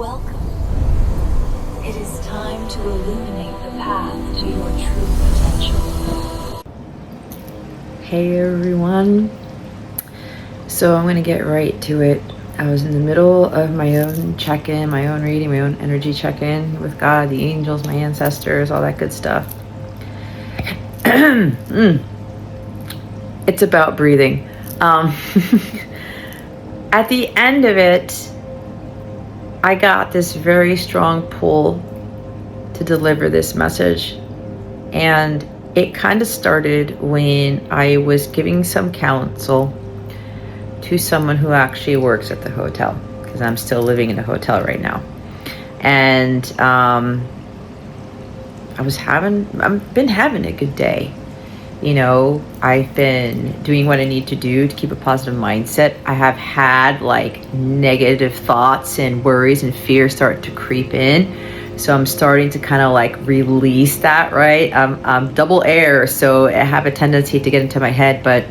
Welcome. It is time to illuminate the path to your true potential. Hey everyone. So I'm gonna get right to it. I was in the middle of my own check-in, my own reading, my own energy check-in with God, the angels, my ancestors, all that good stuff. It's about breathing. At the end of it, I got this very strong pull to deliver this message. And it kind of started when I was giving some counsel to someone who actually works at the hotel, because I'm still living in a hotel right now. And I've been having a good day. You know, I've been doing what I need to do to keep a positive mindset. I have had like negative thoughts and worries and fears start to creep in. So I'm starting to kind of like release that, right? I'm double air, so I have a tendency to get into my head. But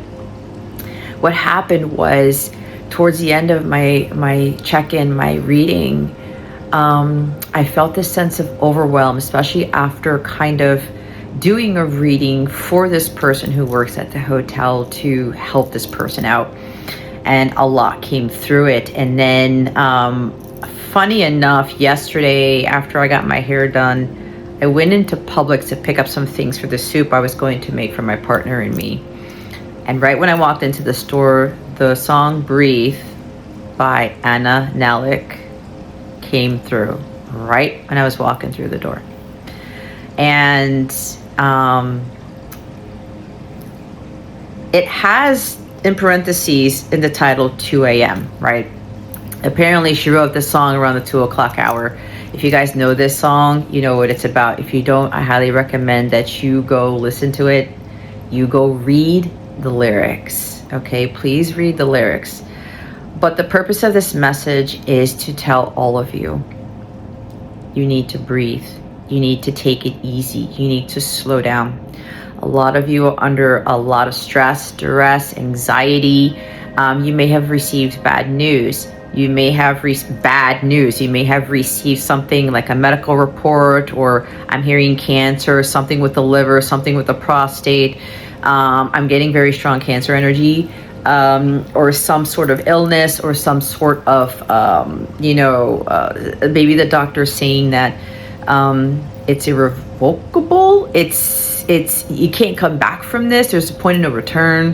what happened was towards the end of my check-in, my reading, I felt this sense of overwhelm, especially after kind of doing a reading for this person who works at the hotel to help this person out. And a lot came through it. And then funny enough, yesterday after I got my hair done, I went into Publix to pick up some things for the soup I was going to make for my partner and me. And right when I walked into the store, the song Breathe by Nalick came through right when I was walking through the door. And it has in parentheses in the title 2 a.m., right? Apparently she wrote this song around the 2 o'clock hour. If you guys know this song, you know what it's about. If you don't, I highly recommend that you go listen to it. You go read the lyrics, okay? Please read the lyrics. But the purpose of this message is to tell all of you, you need to breathe. You need to take it easy. You need to slow down. A lot of you are under a lot of stress, duress, anxiety. You may have received bad news. You may have bad news. You may have received something like a medical report, or I'm hearing cancer, something with the liver, something with the prostate. I'm getting very strong cancer energy, or some sort of illness, or some sort of, maybe the doctor's saying that it's irrevocable. It's you can't come back from this. There's a point of no return.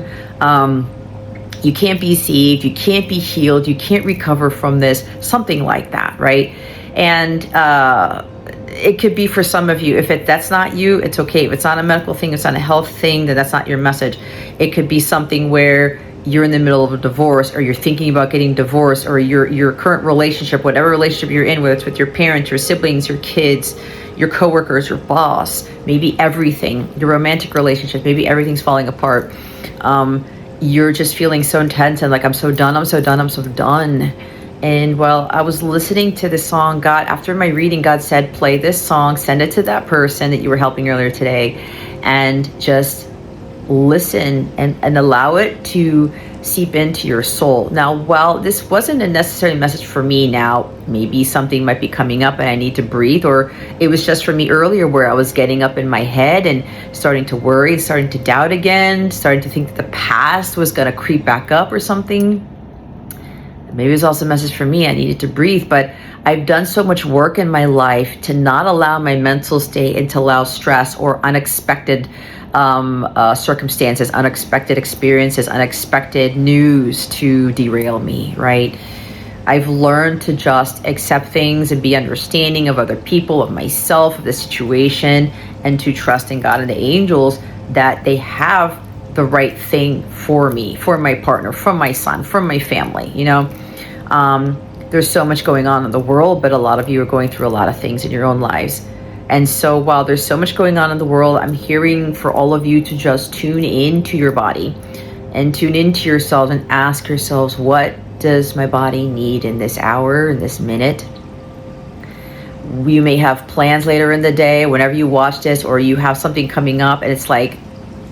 You can't be saved. You can't be healed. You can't recover from this. Something like that, right? And it could be for some of you. If that's not you, it's okay. If it's not a medical thing, it's not a health thing, then that's not your message. It could be something where you're in the middle of a divorce, or you're thinking about getting divorced, or your current relationship, whatever relationship you're in, whether it's with your parents, your siblings, your kids, your coworkers, your boss, maybe everything, your romantic relationship, maybe everything's falling apart. You're just feeling so intense and like, I'm so done. And while I was listening to this song, God, after my reading, God said, play this song, send it to that person that you were helping earlier today, and just listen and allow it to seep into your soul. Now, while this wasn't a necessary message for me now, maybe something might be coming up and I need to breathe, or it was just for me earlier where I was getting up in my head and starting to worry, starting to doubt again, starting to think that the past was going to creep back up or something. Maybe it's also a message for me. I needed to breathe, but I've done so much work in my life to not allow my mental state and to allow stress or unexpected circumstances, unexpected experiences, unexpected news to derail me, right? I've learned to just accept things and be understanding of other people, of myself, of the situation, and to trust in God and the angels that they have the right thing for me, for my partner, for my son, for my family, you know? There's so much going on in the world, but a lot of you are going through a lot of things in your own lives. And so while there's so much going on in the world, I'm hearing for all of you to just tune into your body and tune into yourselves and ask yourselves, what does my body need in this hour, in this minute? You may have plans later in the day, whenever you watch this, or you have something coming up and it's like,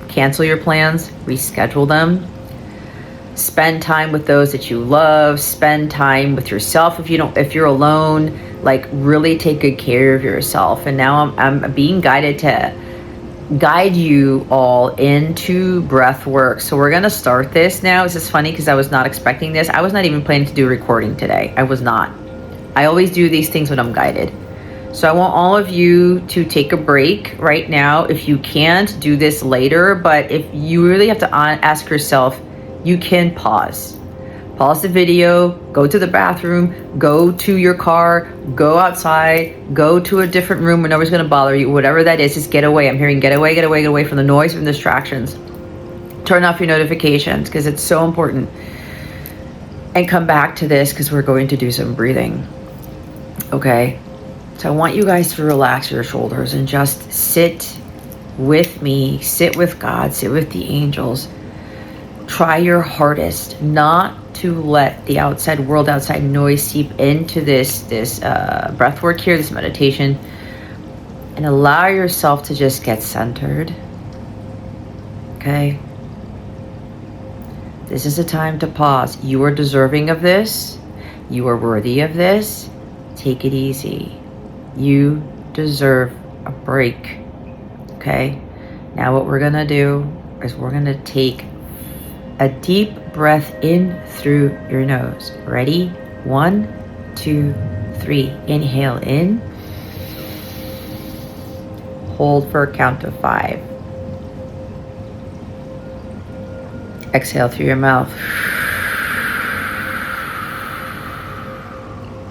cancel your plans, reschedule them. Spend time with those that you love. Spend time with yourself if you're alone. like really take good care of yourself. And now I'm being guided to guide you all into breath work. So we're gonna start this now. This is funny because I was not expecting this. I was not even planning to do a recording today. I was not. I always do these things when I'm guided. So I want all of you to take a break right now. If you can't, do this later. But if you really have to ask yourself, you can pause. Pause the video, go to the bathroom, go to your car, go outside, go to a different room where nobody's gonna bother you, whatever that is, just get away. I'm hearing get away from the noise, from distractions. Turn off your notifications because it's so important. And come back to this because we're going to do some breathing. Okay? So I want you guys to relax your shoulders and just sit with me, sit with God, sit with the angels. Try your hardest not to let the outside world, outside noise seep into this breath work here, this meditation, and allow yourself to just get centered. Okay? This is a time to pause. You are deserving of this. You are worthy of this. Take it easy. You deserve a break. Okay? Now what we're gonna do is we're gonna take a deep breath in through your nose. Ready? 1, 2, 3. Inhale in. Hold for a count of 5. Exhale through your mouth.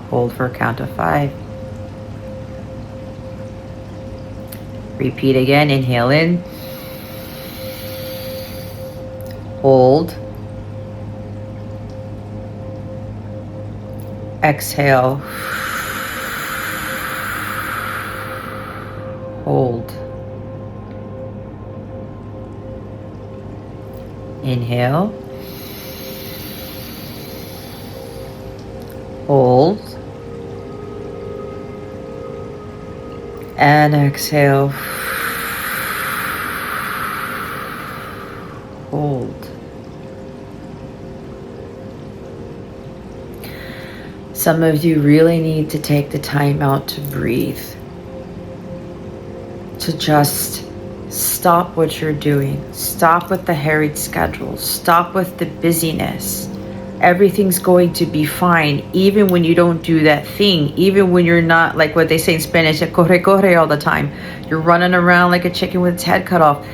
Hold for a count of 5. Repeat again. Inhale in. Hold. Exhale. Hold. Inhale. Hold. And exhale. Hold. Some of you really need to take the time out to breathe. To just stop what you're doing. Stop with the harried schedule. Stop with the busyness. Everything's going to be fine, even when you don't do that thing, even when you're not, like what they say in Spanish, corre all the time. You're running around like a chicken with its head cut off.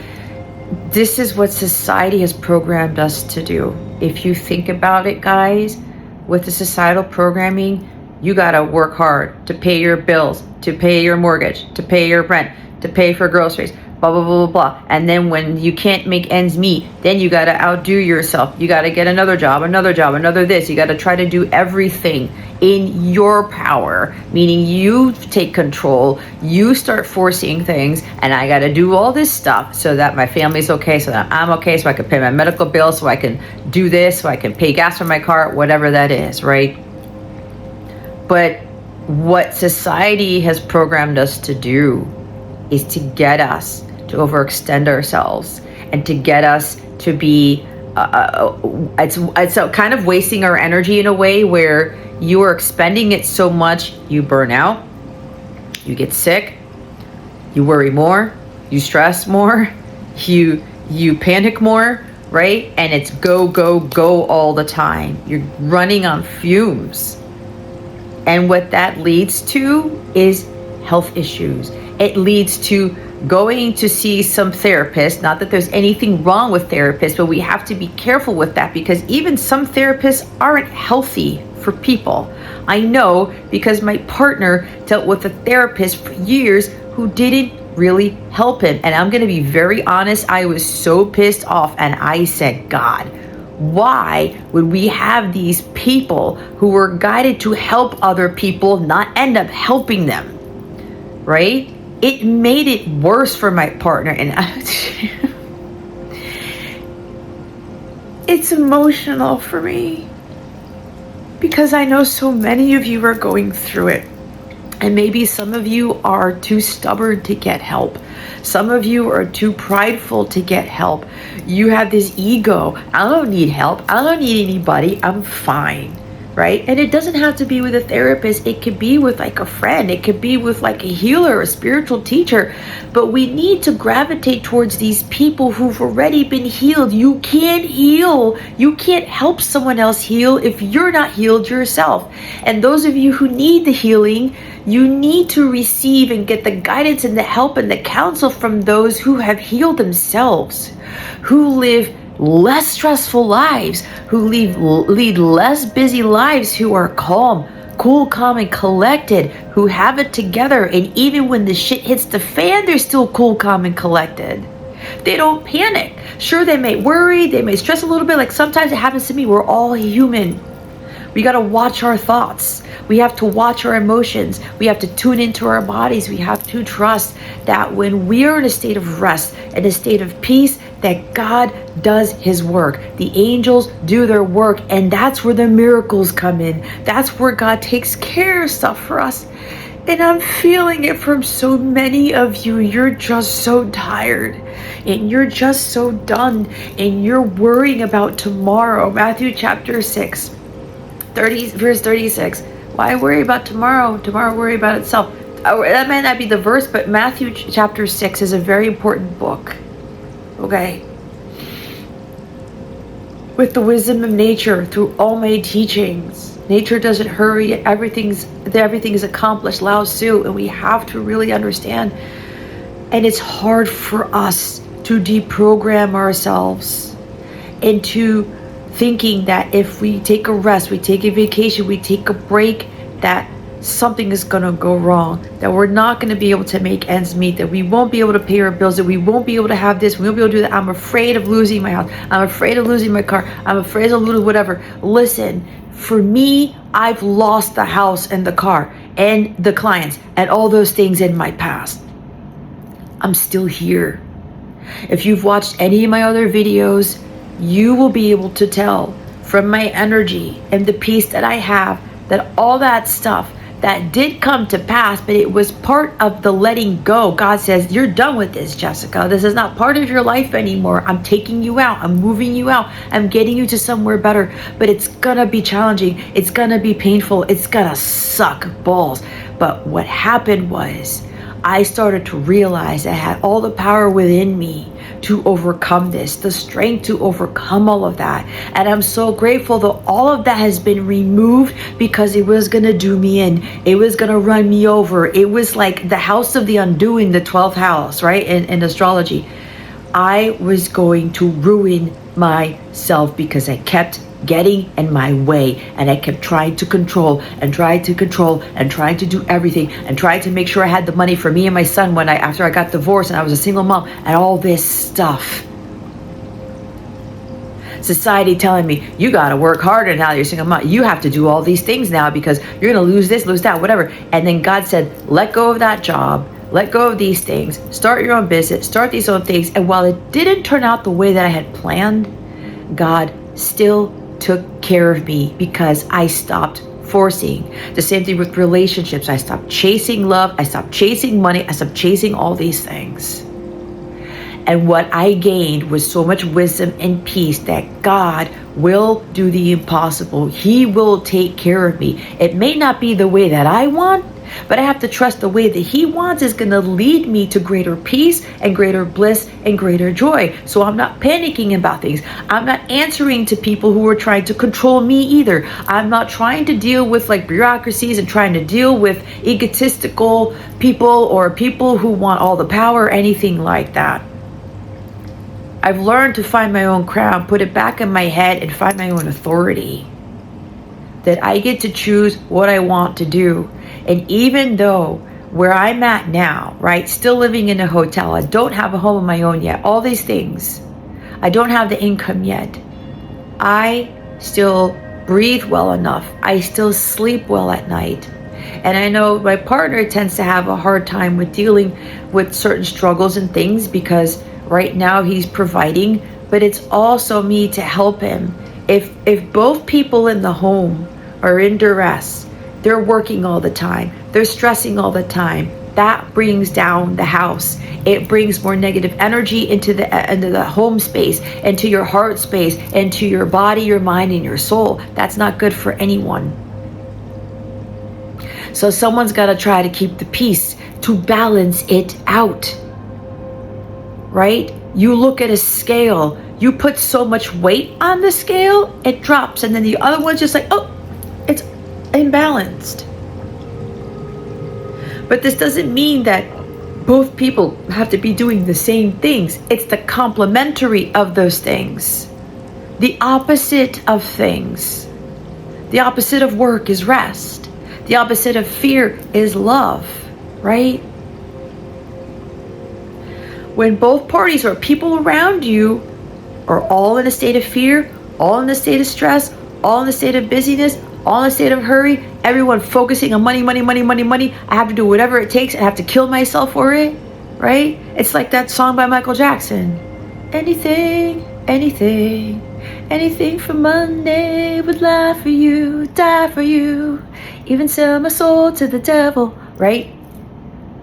This is what society has programmed us to do. If you think about it, guys, with the societal programming, you gotta work hard to pay your bills, to pay your mortgage, to pay your rent, to pay for groceries, blah, blah, blah, blah, blah. And then when you can't make ends meet, then you gotta outdo yourself. You gotta get another job, another this. You gotta try to do everything in your power, meaning you take control, you start forcing things, and I gotta do all this stuff so that my family's okay, so that I'm okay, so I can pay my medical bills, so I can do this, so I can pay gas for my car, whatever that is, right? But what society has programmed us to do is to get us to overextend ourselves and to get us to be it's a kind of wasting our energy in a way where you are expending it so much you burn out, you get sick, you worry more, you stress more, you panic more, right? And it's go all the time. You're running on fumes. And what that leads to is health issues. It leads to going to see some therapist. Not that there's anything wrong with therapists, but we have to be careful with that because even some therapists aren't healthy for people. I know because my partner dealt with a therapist for years who didn't really help him. And I'm going to be very honest, I was so pissed off and I said, God, why would we have these people who were guided to help other people not end up helping them, right? It made it worse for my partner, and it's emotional for me because I know so many of you are going through it, and maybe some of you are too stubborn to get help. Some of you are too prideful to get help. You have this ego. I don't need help. I don't need anybody. I'm fine, right? And it doesn't have to be with a therapist. It could be with like a friend. It could be with like a healer, a spiritual teacher. But we need to gravitate towards these people who've already been healed. You can't heal. You can't help someone else heal if you're not healed yourself. And those of you who need the healing, you need to receive and get the guidance and the help and the counsel from those who have healed themselves, who live less stressful lives, who lead less busy lives, who are calm, cool, calm, and collected, who have it together. And even when the shit hits the fan, they're still cool, calm, and collected. They don't panic. Sure, they may worry, they may stress a little bit. Like sometimes it happens to me. We're all human. We got to watch our thoughts. We have to watch our emotions. We have to tune into our bodies. We have to trust that when we are in a state of rest, in a state of peace, that God does his work. The angels do their work, and that's where the miracles come in. That's where God takes care of stuff for us. And I'm feeling it from so many of you. You're just so tired, and you're just so done, and you're worrying about tomorrow. Matthew chapter 6, verse 36. Why worry about tomorrow? Tomorrow worry about itself. That might not be the verse, but Matthew chapter 6 is a very important book. Okay? With the wisdom of nature, through all my teachings. Nature doesn't hurry. Everything is accomplished. Lao Tzu. And we have to really understand. And it's hard for us to deprogram ourselves into thinking that if we take a rest, we take a vacation, we take a break, that something is going to go wrong, that we're not going to be able to make ends meet, that we won't be able to pay our bills, that we won't be able to have this, we won't be able to do that. I'm afraid of losing my house. I'm afraid of losing my car. I'm afraid of losing whatever. Listen, for me, I've lost the house and the car and the clients and all those things in my past. I'm still here. If you've watched any of my other videos, you will be able to tell from my energy and the peace that I have that all that stuff that did come to pass, but it was part of the letting go. God says, you're done with this, Jessica. This is not part of your life anymore. I'm taking you out. I'm moving you out. I'm getting you to somewhere better. But it's gonna be challenging. It's gonna be painful. It's gonna suck balls. But what happened was I started to realize I had all the power within me to overcome this, the strength to overcome all of that. And I'm so grateful that all of that has been removed, because it was going to do me in. It was going to run me over. It was like the house of the undoing, the 12th house, right? In astrology. I was going to ruin myself because I kept getting in my way, and I kept trying to control and trying to control and trying to do everything and trying to make sure I had the money for me and my son after I got divorced and I was a single mom and all this stuff. Society telling me, you got to work harder now that you're a single mom. You have to do all these things now because you're going to lose this, lose that, whatever. And then God said, let go of that job. Let go of these things. Start your own business. Start these own things. And while it didn't turn out the way that I had planned, God still took care of me because I stopped forcing. The same thing with relationships. I stopped chasing love. I stopped chasing money. I stopped chasing all these things. And what I gained was so much wisdom and peace that God will do the impossible. He will take care of me. It may not be the way that I want, but I have to trust the way that He wants is going to lead me to greater peace and greater bliss and greater joy. So I'm not panicking about things. I'm not answering to people who are trying to control me either. I'm not trying to deal with like bureaucracies and trying to deal with egotistical people or people who want all the power or anything like that. I've learned to find my own crown, put it back in my head, and find my own authority. That I get to choose what I want to do. And even though where I'm at now, right, still living in a hotel, I don't have a home of my own yet, all these things, I don't have the income yet, I still breathe well enough. I still sleep well at night. And I know my partner tends to have a hard time with dealing with certain struggles and things because right now he's providing, but it's also me to help him. If both people in the home are in duress, they're working all the time, they're stressing all the time, that brings down the house. It brings more negative energy into the home space, into your heart space, into your body, your mind, and your soul. That's not good for anyone. So someone's got to try to keep the peace, to balance it out, right? You look at a scale, you put so much weight on the scale, it drops, and then the other one's just like, oh, it's imbalanced. But this doesn't mean that both people have to be doing the same things. It's the complementary of those things. The opposite of things. The opposite of work is rest. The opposite of fear is love, right? When both parties or people around you are all in a state of fear, all in a state of stress, all in a state of busyness, all in a state of hurry, everyone focusing on money, money, money, money, money. I have to do whatever it takes. I have to kill myself for it, right? It's like that song by Michael Jackson. Anything, anything, anything for money, would lie for you, die for you, even sell my soul to the devil, right?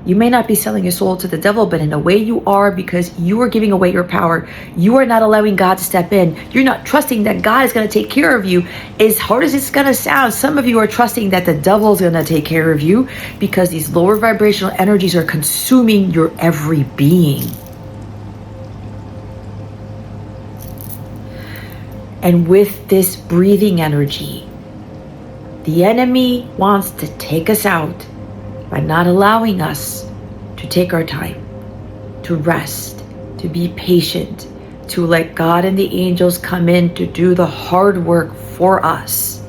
You may not be selling your soul to the devil, but in a way you are, because you are giving away your power. You are not allowing God to step in. You're not trusting that God is going to take care of you. As hard as it's going to sound, some of you are trusting that the devil is going to take care of you, because these lower vibrational energies are consuming your every being. And with this breathing energy, the enemy wants to take us out by not allowing us to take our time, to rest, to be patient, to let God and the angels come in to do the hard work for us.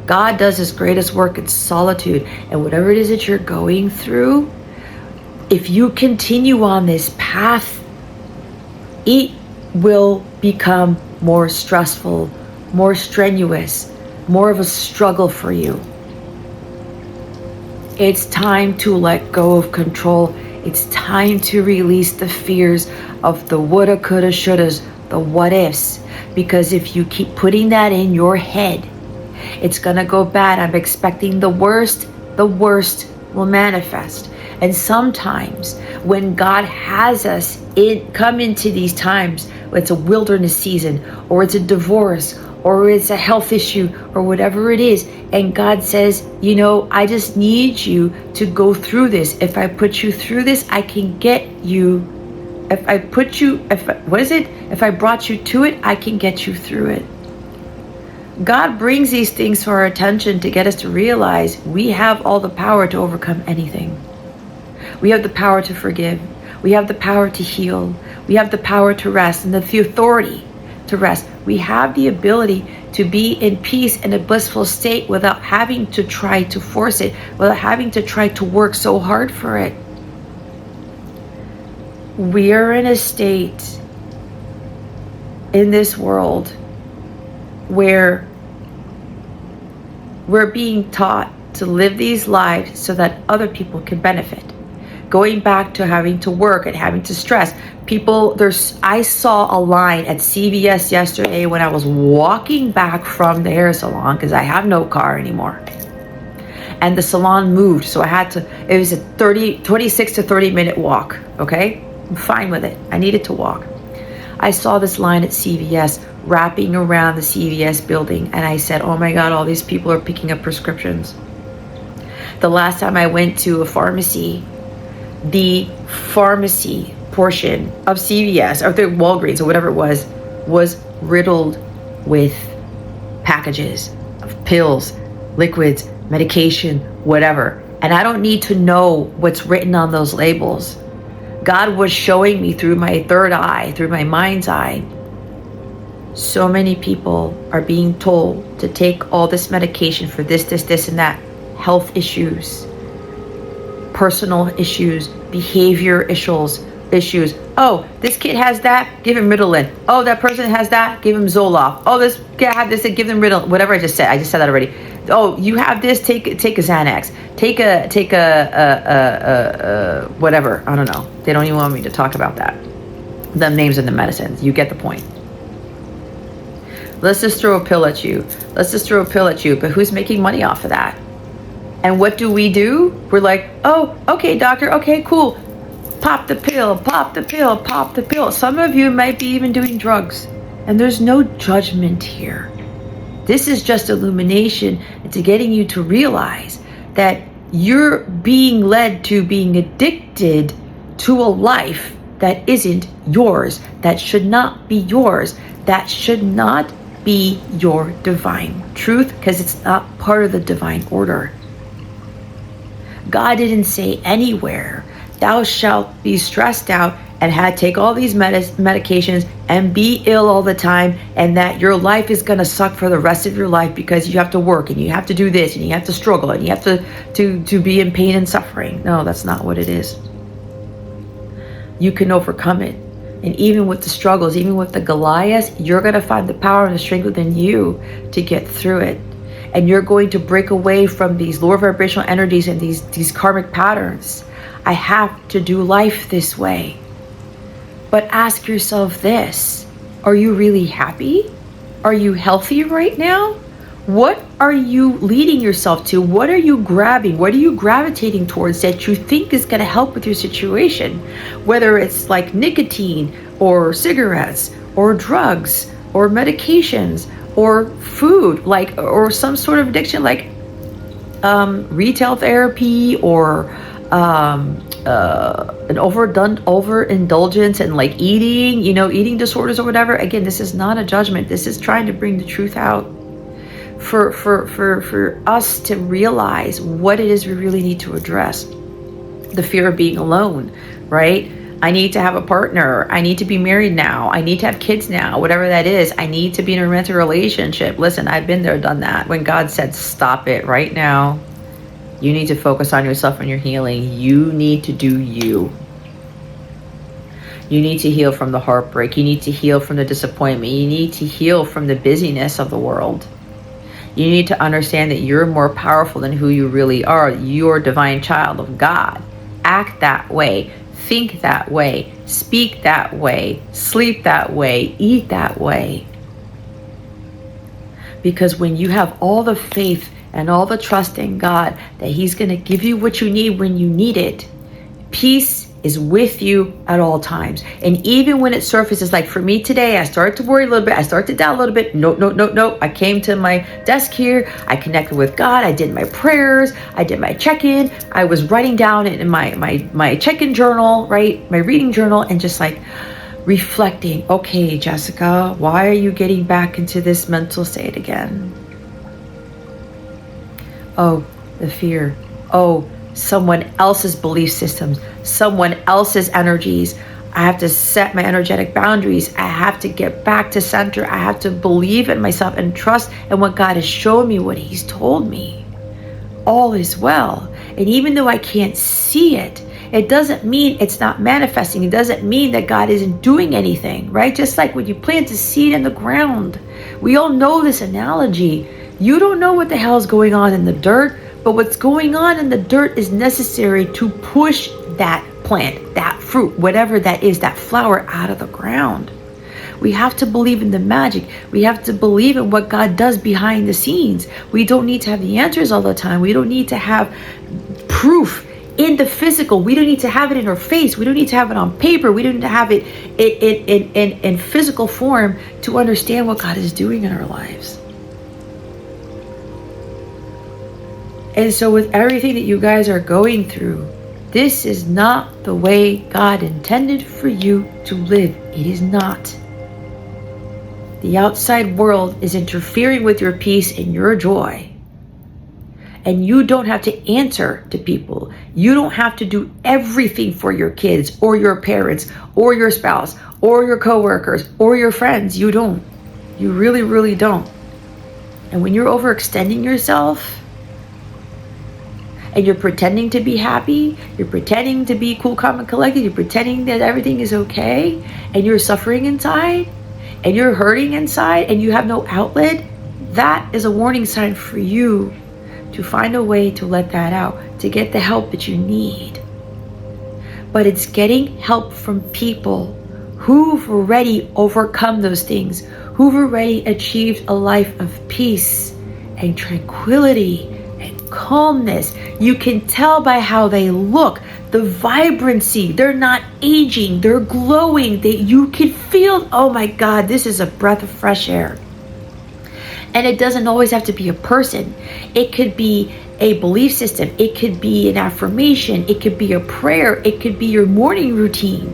God does his greatest work in solitude, and whatever it is that you're going through, if you continue on this path, it will become more stressful, more strenuous, more of a struggle for you. It's time to let go of control. It's time to release the fears of the woulda, coulda, shouldas, the what ifs. Because if you keep putting that in your head, it's gonna go bad. I'm expecting the worst will manifest. And sometimes when God has us come into these times, it's a wilderness season, or it's a divorce, or it's a health issue, or whatever it is, and God says, you know, I just need you to go through this. If I put you through this, I can get you. If I brought you to it, I can get you through it. God brings these things to our attention to get us to realize we have all the power to overcome anything. We have the power to forgive. We have the power to heal. We have the power to rest, and the authority to rest. We have the ability to be in peace and a blissful state without having to try to force it, without having to try to work so hard for it. We are in a state in this world where we're being taught to live these lives so that other people can benefit. Going back to having to work and having to stress. I saw a line at CVS yesterday when I was walking back from the hair salon, because I have no car anymore. And the salon moved, so it was a 26 to 30 minute walk, okay? I'm fine with it. I needed to walk. I saw this line at CVS wrapping around the CVS building, and I said, oh my God, all these people are picking up prescriptions. The last time I went to a pharmacy, the pharmacy portion of CVS, or the Walgreens, or whatever it was riddled with packages of pills, liquids, medication, whatever. And I don't need to know what's written on those labels. God was showing me through my third eye, through my mind's eye. So many people are being told to take all this medication for this, and that. Health issues, personal issues, behavior issues. Oh, this kid has that, give him Ritalin. Oh, that person has that, give him Zoloft. Oh, this guy had this, give them Ritalin. Whatever I just said that already. Oh, you have this, take a Xanax. Take a whatever. I don't know. They don't even want me to talk about that. The names of the medicines. You get the point. Let's just throw a pill at you. But who's making money off of that? And what do? We're like, oh, okay, doctor, okay, cool. Pop the pill, pop the pill, pop the pill. Some of you might be even doing drugs. And there's no judgment here. This is just illumination into getting you to realize that you're being led to being addicted to a life that isn't yours, that should not be yours, that should not be your divine truth, because it's not part of the divine order. God didn't say anywhere, thou shalt be stressed out and take all these medications and be ill all the time, and that your life is going to suck for the rest of your life because you have to work and you have to do this and you have to struggle and you have to be in pain and suffering. No, that's not what it is. You can overcome it. And even with the struggles, even with the Goliaths, you're going to find the power and the strength within you to get through it. And you're going to break away from these lower vibrational energies and these karmic patterns. I have to do life this way. But ask yourself this: are you really happy? Are you healthy right now? What are you leading yourself to? What are you grabbing? What are you gravitating towards that you think is going to help with your situation? Whether it's like nicotine or cigarettes or drugs or medications or food, or some sort of addiction like retail therapy or an overindulgence and like eating disorders or whatever. Again, this is not a judgment. This is trying to bring the truth out for us to realize what it is we really need to address. The fear of being alone, right? I need to have a partner. I need to be married now. I need to have kids now, whatever that is. I need to be in a romantic relationship. Listen, I've been there, done that. When God said, stop it right now. You need to focus on yourself and your healing. You need to do you. You need to heal from the heartbreak. You need to heal from the disappointment. You need to heal from the busyness of the world. You need to understand that you're more powerful than who you really are. You're a divine child of God. Act that way. Think that way. Speak that way. Sleep that way. Eat that way. Because when you have all the faith and all the trust in God that He's going to give you what you need when you need it, peace is with you at all times. And even when it surfaces, like for me today, I started to worry a little bit. I started to doubt a little bit. No. I came to my desk here. I connected with God. I did my prayers. I did my check-in. I was writing down in my check-in journal, right? My reading journal, and just like reflecting. Okay, Jessica, why are you getting back into this mental state again? Oh, the fear. Oh, someone else's belief systems, someone else's energies. I have to set my energetic boundaries. I have to get back to center. I have to believe in myself and trust in what God has shown me, what He's told me. All is well. And even though I can't see it, it doesn't mean it's not manifesting. It doesn't mean that God isn't doing anything, right? Just like when you plant a seed in the ground. We all know this analogy. You don't know what the hell is going on in the dirt, but what's going on in the dirt is necessary to push that plant, that fruit, whatever that is, that flower out of the ground. We have to believe in the magic. We have to believe in what God does behind the scenes. We don't need to have the answers all the time. We don't need to have proof in the physical. We don't need to have it in our face. We don't need to have it on paper. We don't need to have it in physical form to understand what God is doing in our lives. And so with everything that you guys are going through, this is not the way God intended for you to live. It is not. The outside world is interfering with your peace and your joy. And you don't have to answer to people. You don't have to do everything for your kids or your parents or your spouse or your coworkers or your friends. You don't. You really, really don't. And when you're overextending yourself, and you're pretending to be happy, you're pretending to be cool, calm, and collected, you're pretending that everything is okay, and you're suffering inside, and you're hurting inside, and you have no outlet, that is a warning sign for you to find a way to let that out, to get the help that you need. But it's getting help from people who've already overcome those things, who've already achieved a life of peace and tranquility and calmness. You can tell by how they look, the vibrancy. They're not aging, they're glowing. You can feel, oh my God, this is a breath of fresh air. And it doesn't always have to be a person. It could be a belief system. It could be an affirmation. It could be a prayer. It could be your morning routine,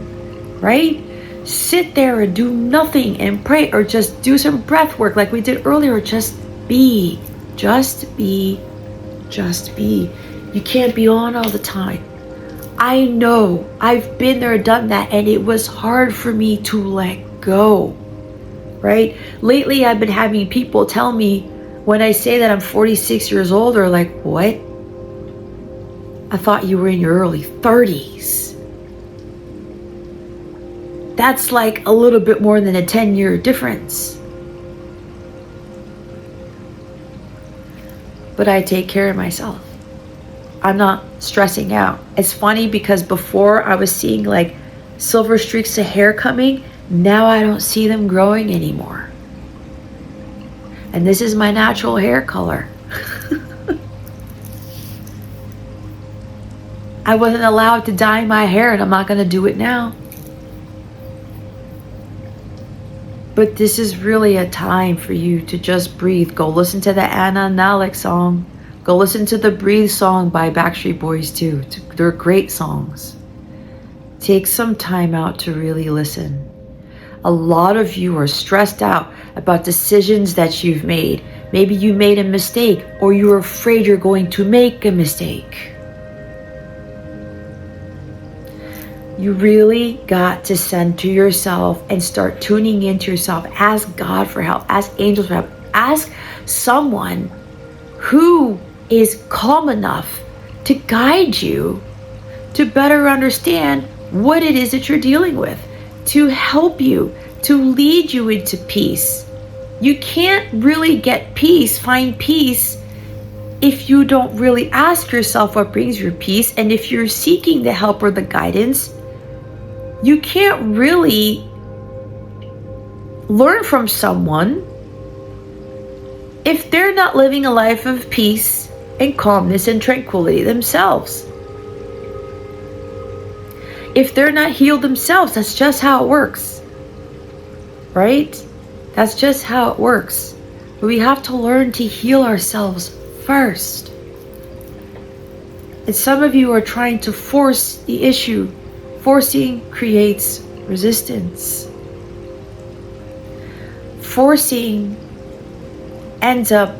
right? Sit there and do nothing and pray, or just do some breath work like we did earlier. Just be, just be, just be. You can't be on all the time. I know, I've been there, done that, and it was hard for me to let go, right? Lately, I've been having people tell me when I say that I'm 46 years old, they're like, what? I thought you were in your early 30s. That's like a little bit more than a 10-year difference. But I take care of myself. I'm not stressing out. It's funny because before I was seeing like silver streaks of hair coming. Now I don't see them growing anymore. And this is my natural hair color. I wasn't allowed to dye my hair, and I'm not going to do it now. But this is really a time for you to just breathe. Go listen to the Nalick song. Go listen to the Breathe song by Backstreet Boys too. They're great songs. Take some time out to really listen. A lot of you are stressed out about decisions that you've made. Maybe you made a mistake, or you're afraid you're going to make a mistake. You really got to center yourself and start tuning into yourself. Ask God for help. Ask angels for help. Ask someone who is calm enough to guide you to better understand what it is that you're dealing with, to help you, to lead you into peace. You can't really get peace, find peace, if you don't really ask yourself what brings you peace. And if you're seeking the help or the guidance, you can't really learn from someone if they're not living a life of peace and calmness and tranquility themselves. If they're not healed themselves, that's just how it works, right? That's just how it works. But we have to learn to heal ourselves first. And some of you are trying to force the issue. Forcing creates resistance. Forcing ends up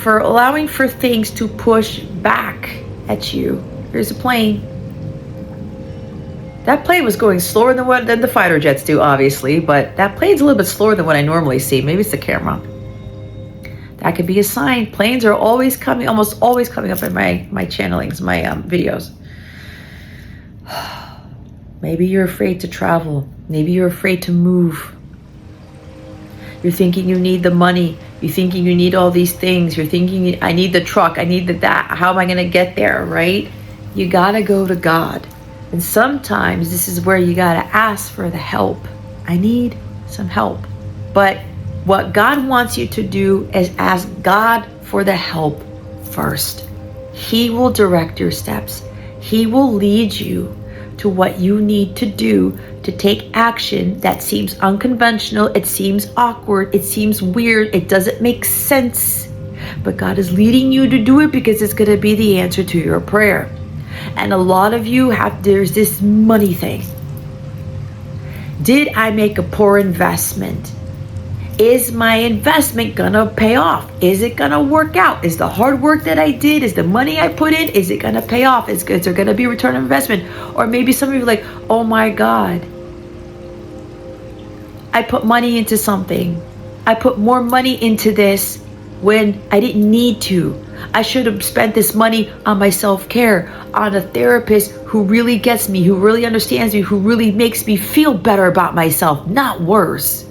allowing for things to push back at you. Here's a plane. That plane was going slower than the fighter jets do, obviously, but that plane's a little bit slower than what I normally see. Maybe it's the camera. That could be a sign. Planes are almost always coming up in my channelings, my videos. Maybe you're afraid to travel. Maybe you're afraid to move. You're thinking you need the money. You're thinking you need all these things. You're thinking, I need the truck. I need that. How am I going to get there, right? You got to go to God. And sometimes this is where you got to ask for the help. I need some help. But what God wants you to do is ask God for the help first. He will direct your steps. He will lead you to what you need to do to take action that seems unconventional, it seems awkward, it seems weird, it doesn't make sense. But God is leading you to do it because it's going to be the answer to your prayer. And a lot of you there's this money thing. Did I make a poor investment? Is my investment gonna pay off? Is it gonna work out? Is the hard work that I did, is the money I put in, is it gonna pay off? Is there gonna be return on investment? Or maybe some of you are like, oh my God, I put money into something. I put more money into this when I didn't need to. I should have spent this money on my self-care, on a therapist who really gets me, who really understands me, who really makes me feel better about myself, not worse.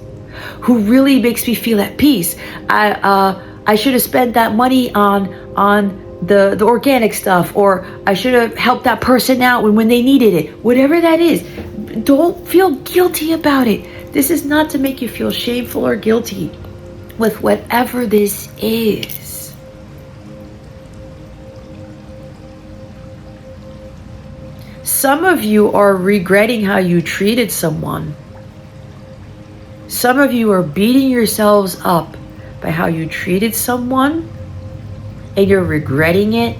Who really makes me feel at peace. I should have spent that money on the organic stuff, or I should have helped that person out when they needed it. Whatever that is, don't feel guilty about it. This is not to make you feel shameful or guilty with whatever this is. Some of you are regretting how you treated someone. Some of you are beating yourselves up by how you treated someone, and you're regretting it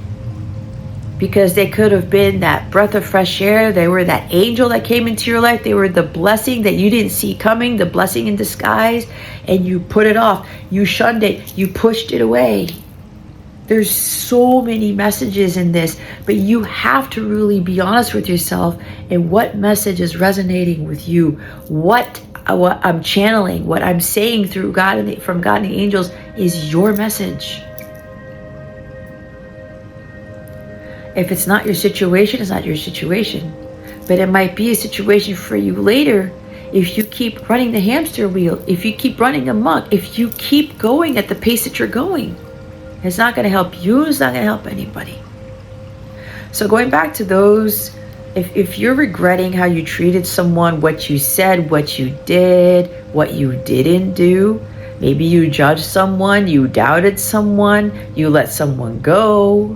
because they could have been that breath of fresh air. They were that angel that came into your life. They were the blessing that you didn't see coming, the blessing in disguise, and you put it off. You shunned it. You pushed it away. There's so many messages in this, but you have to really be honest with yourself and what message is resonating with you. What I'm channeling, what I'm saying through God and from God and the angels is your message. If it's not your situation, it's not your situation. But it might be a situation for you later if you keep running the hamster wheel, if you keep running amok, if you keep going at the pace that you're going. It's not going to help you, it's not going to help anybody. So going back to those, if you're regretting how you treated someone, what you said, what you did, what you didn't do, maybe you judged someone, you doubted someone, you let someone go.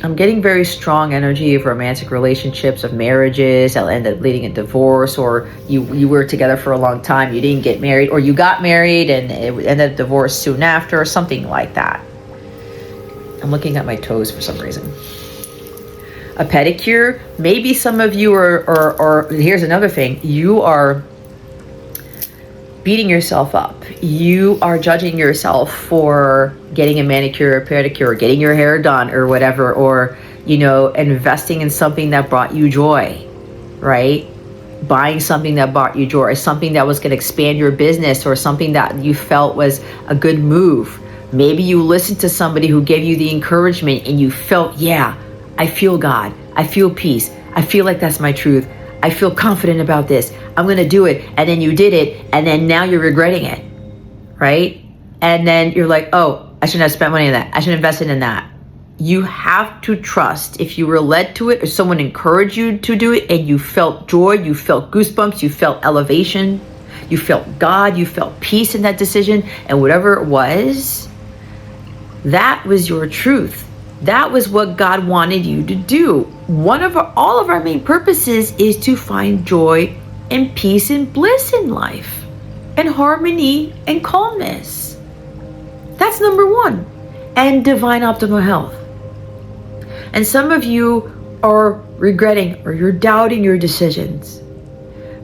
I'm getting very strong energy of romantic relationships, of marriages that'll end up leading a divorce, or you were together for a long time, you didn't get married, or you got married and it ended up divorce soon after, or something like that. I'm looking at my toes for some reason. A pedicure, maybe some of you are, or here's another thing, you are beating yourself up. You are judging yourself for getting a manicure or pedicure, or getting your hair done or whatever, or, investing in something that brought you joy, right? Buying something that brought you joy, or something that was going to expand your business, or something that you felt was a good move. Maybe you listened to somebody who gave you the encouragement and you felt, yeah, I feel God. I feel peace. I feel like that's my truth. I feel confident about this. I'm going to do it. And then you did it. And then now you're regretting it. Right? And then you're like, oh, I shouldn't have spent money on that. I should have invested in that. You have to trust, if you were led to it or someone encouraged you to do it and you felt joy, you felt goosebumps, you felt elevation, you felt God, you felt peace in that decision, and whatever it was, that was your truth. That was what God wanted you to do. All of our main purposes is to find joy and peace and bliss in life, and harmony and calmness. That's number one. And divine optimal health. And some of you are regretting or you're doubting your decisions.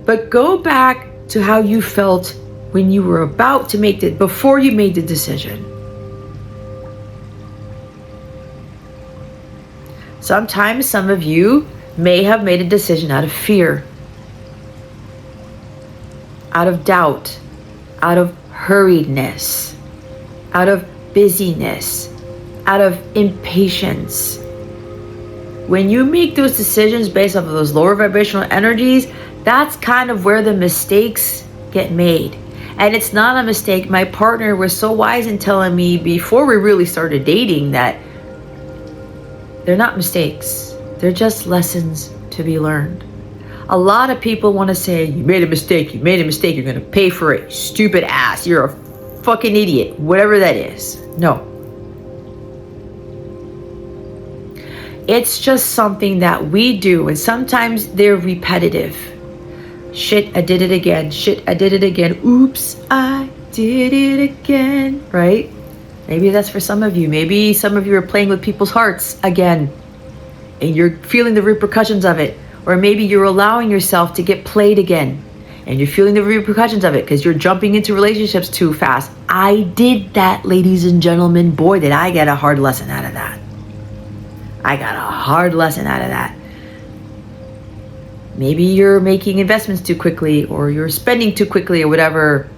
But go back to how you felt when you were about to make it, before you made the decision. Sometimes some of you may have made a decision out of fear, out of doubt, out of hurriedness, out of busyness, out of impatience. When you make those decisions based off of those lower vibrational energies, that's kind of where the mistakes get made. And it's not a mistake. My partner was so wise in telling me before we really started dating that they're not mistakes. They're just lessons to be learned. A lot of people want to say, you made a mistake, you're going to pay for it, stupid ass, you're a fucking idiot, whatever that is. No. It's just something that we do, and sometimes they're repetitive. Shit, I did it again. Shit, I did it again. Oops, I did it again. Right? Maybe that's for some of you. Maybe some of you are playing with people's hearts again, and you're feeling the repercussions of it. Or maybe you're allowing yourself to get played again, and you're feeling the repercussions of it because you're jumping into relationships too fast. I did that, ladies and gentlemen. Boy, did I get a hard lesson out of that. I got a hard lesson out of that. Maybe you're making investments too quickly, or you're spending too quickly, or whatever.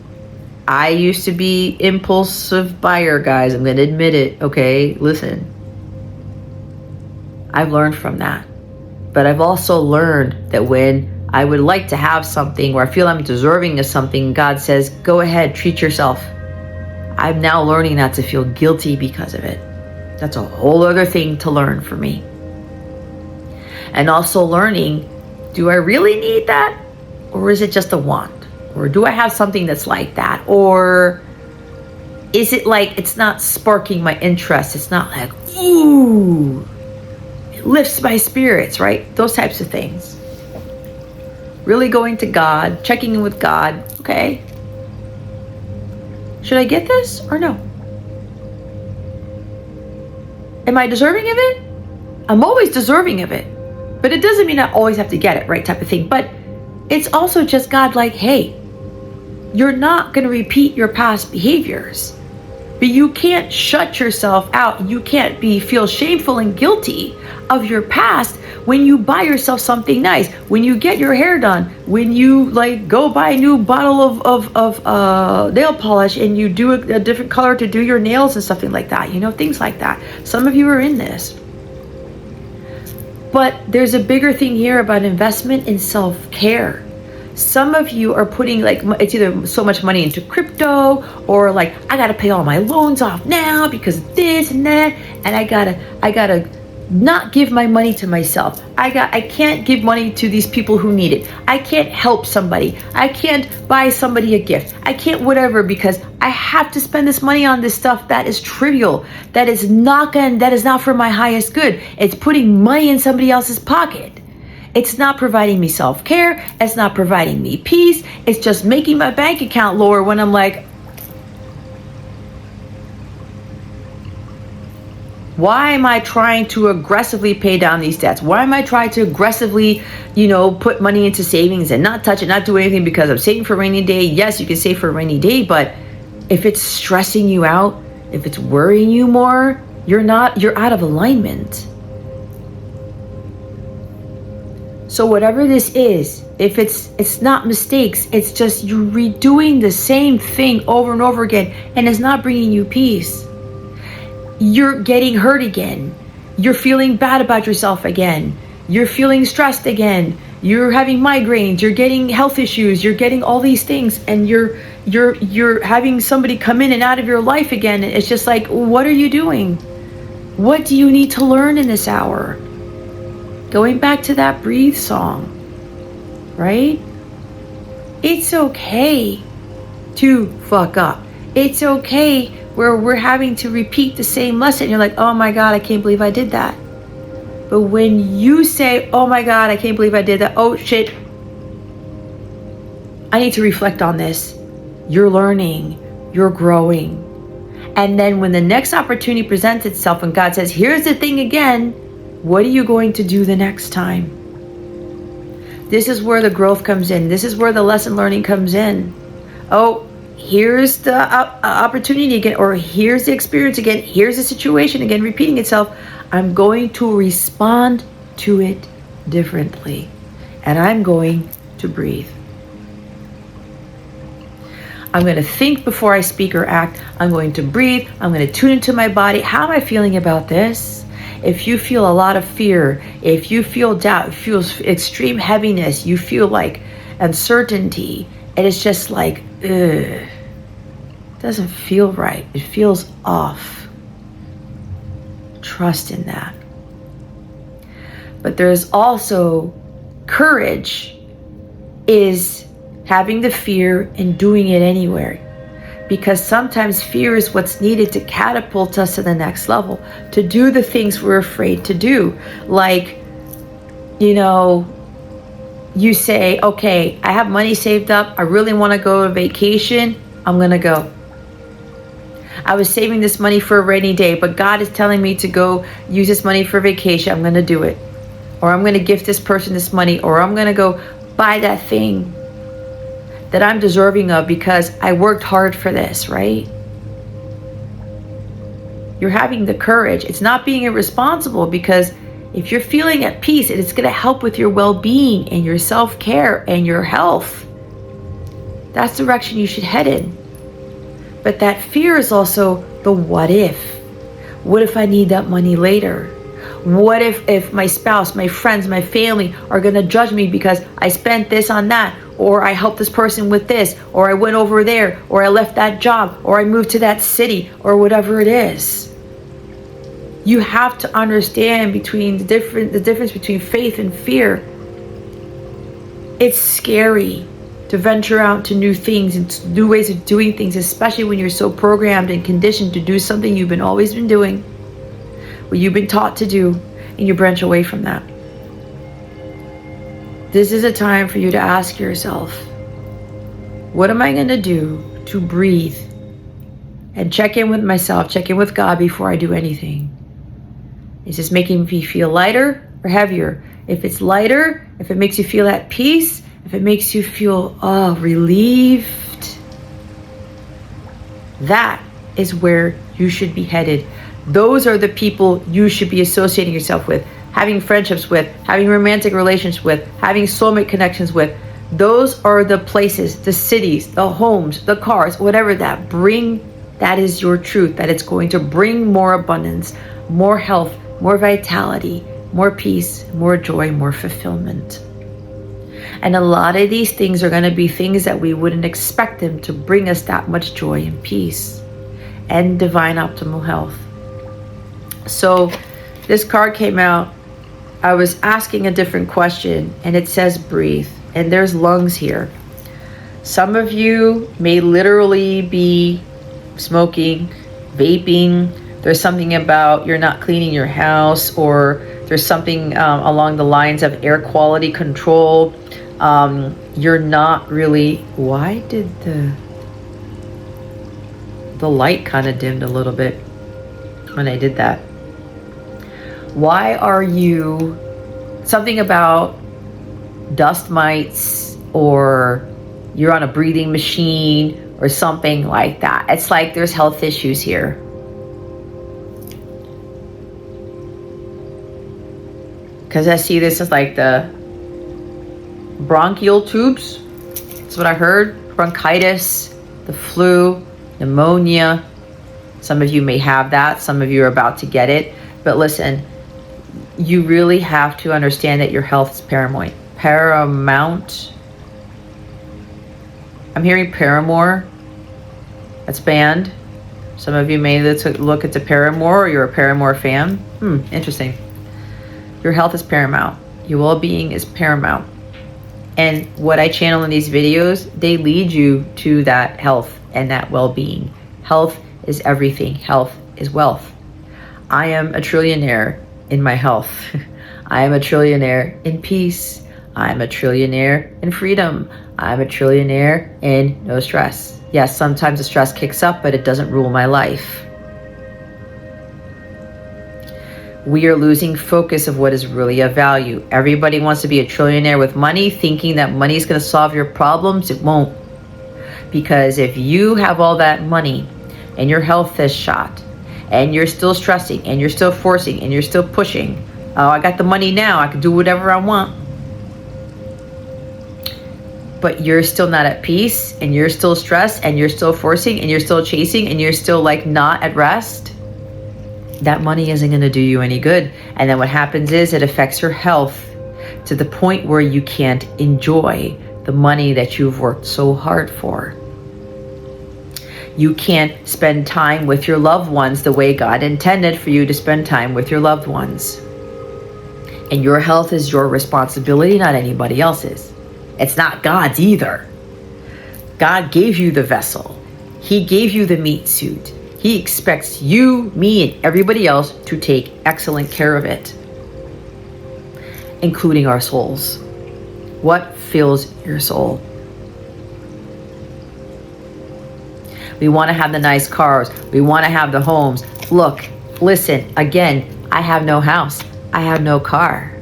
I used to be impulsive buyer, guys. I'm going to admit it. Okay, listen. I've learned from that. But I've also learned that when I would like to have something, or I feel I'm deserving of something, God says, go ahead, treat yourself. I'm now learning not to feel guilty because of it. That's a whole other thing to learn for me. And also learning, do I really need that? Or is it just a want? Or do I have something that's like that? Or is it like it's not sparking my interest? It's not like, ooh, lifts my spirits, right? Those types of things. Really going to God, checking in with God. Okay, should I get this or no? Am I deserving of it? I'm always deserving of it, but it doesn't mean I always have to get it, right? Type of thing. But it's also just God like, hey, you're not going to repeat your past behaviors, but you can't shut yourself out. You can't feel shameful and guilty of your past when you buy yourself something nice, when you get your hair done, when you like go buy a new bottle of nail polish and you do a different color to do your nails and something like that, you know, things like that. Some of you are in this. But there's a bigger thing here about investment in self-care. Some of you are putting like, it's either so much money into crypto or like, I got to pay all my loans off now because of this and that. And I gotta not give my money to myself. I can't give money to these people who need it. I can't help somebody. I can't buy somebody a gift. I can't whatever because I have to spend this money on this stuff that is trivial, that is not for my highest good. It's putting money in somebody else's pocket. It's not providing me self-care. It's not providing me peace. It's just making my bank account lower when I'm like, why am I trying to aggressively pay down these debts? Why am I trying to aggressively, put money into savings and not touch it, not do anything because I'm saving for a rainy day? Yes, you can save for a rainy day, but if it's stressing you out, if it's worrying you more, you're out of alignment. So whatever this is, if it's not mistakes, it's just you redoing the same thing over and over again, and it's not bringing you peace. You're getting hurt again. You're feeling bad about yourself again. You're feeling stressed again. You're having migraines. You're getting health issues. You're getting all these things, and you're having somebody come in and out of your life again. It's just like, what are you doing? What do you need to learn in this hour? Going back to that breathe song, right? It's okay to fuck up. It's okay where we're having to repeat the same lesson. You're like, oh my God, I can't believe I did that. But when you say, oh my God, I can't believe I did that. Oh shit, I need to reflect on this. You're learning, you're growing. And then when the next opportunity presents itself and God says, here's the thing again, what are you going to do the next time? This is where the growth comes in. This is where the lesson learning comes in. Oh, here's the opportunity again, or here's the experience again. Here's the situation again, repeating itself. I'm going to respond to it differently. And I'm going to breathe. I'm going to think before I speak or act. I'm going to breathe. I'm going to tune into my body. How am I feeling about this? If you feel a lot of fear, if you feel doubt, if you feel extreme heaviness, you feel like uncertainty, and it's just like, ugh, it doesn't feel right. It feels off. Trust in that. But there's also courage is having the fear and doing it anyway. Because sometimes fear is what's needed to catapult us to the next level, to do the things we're afraid to do. Like, you say, okay, I have money saved up. I really want to go on vacation. I'm going to go. I was saving this money for a rainy day, but God is telling me to go use this money for vacation. I'm going to do it. Or I'm going to gift this person this money, or I'm going to go buy that thing that I'm deserving of because I worked hard for this, right? You're having the courage. It's not being irresponsible, because if you're feeling at peace, it's going to help with your well-being and your self-care and your health. That's the direction you should head in. But that fear is also the what if. What if I need that money later? What if my spouse, my friends, my family are going to judge me because I spent this on that, or I helped this person with this, or I went over there, or I left that job, or I moved to that city, or whatever it is. You have to understand the difference between faith and fear. It's scary to venture out to new things and new ways of doing things, especially when you're so programmed and conditioned to do something you've always been doing, what you've been taught to do. and you branch away from that. This is a time for you to ask yourself, what am I going to do to breathe and check in with myself, check in with God before I do anything? Is this making me feel lighter or heavier? If it's lighter, if it makes you feel at peace, if it makes you feel relieved, that is where you should be headed. Those are the people you should be associating yourself with, having friendships with, having romantic relationships with, having soulmate connections with. Those are the places, the cities, the homes, the cars, whatever that is your truth, that it's going to bring more abundance, more health, more vitality, more peace, more joy, more fulfillment. And a lot of these things are going to be things that we wouldn't expect them to bring us that much joy and peace and divine optimal health. So this card came out. I was asking a different question, and it says breathe, and there's lungs here. Some of you may literally be smoking, vaping. There's something about you're not cleaning your house, or there's something along the lines of air quality control. You're not really, why did the light kind of dimmed a little bit when I did that? Why are you, something about dust mites, or you're on a breathing machine or something like that. It's like there's health issues here. Because I see this as like the bronchial tubes. That's what I heard. Bronchitis, the flu, pneumonia. Some of you may have that. Some of you are about to get it. But listen, you really have to understand that your health is paramount. I'm hearing Paramore. That's banned. Some of you may look at the Paramore, or you're a Paramore fan. Interesting. Your health is paramount. Your well-being is paramount. And what I channel in these videos, they lead you to that health and that well-being. Health is everything. Health is wealth. I am a trillionaire in my health. I am a trillionaire in peace. I'm a trillionaire in freedom. I'm a trillionaire in no stress. Yes, sometimes the stress kicks up, but it doesn't rule my life. We are losing focus of what is really of value. Everybody wants to be a trillionaire with money, thinking that money is going to solve your problems. It won't. Because if you have all that money and your health is shot, and you're still stressing, and you're still forcing, and you're still pushing, oh, I got the money now, I can do whatever I want. But you're still not at peace, and you're still stressed, and you're still forcing, and you're still chasing, and you're still like not at rest. That money isn't going to do you any good. And then what happens is it affects your health to the point where you can't enjoy the money that you've worked so hard for. You can't spend time with your loved ones the way God intended for you to spend time with your loved ones. And your health is your responsibility, not anybody else's. It's not God's either. God gave you the vessel. He gave you the meat suit. He expects you, me, and everybody else to take excellent care of it, including our souls. What fills your soul? We want to have the nice cars. We want to have the homes. Look, listen, again, I have no house. I have no car.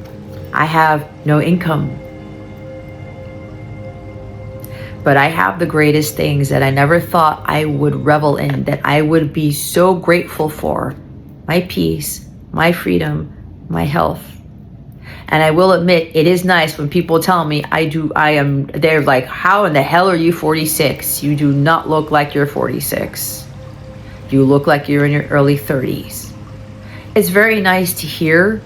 I have no income. But I have the greatest things that I never thought I would revel in, that I would be so grateful for. My peace, my freedom, my health. And I will admit, it is nice when people tell me they're like, how in the hell are you 46? You do not look like you're 46. You look like you're in your early 30s. It's very nice to hear,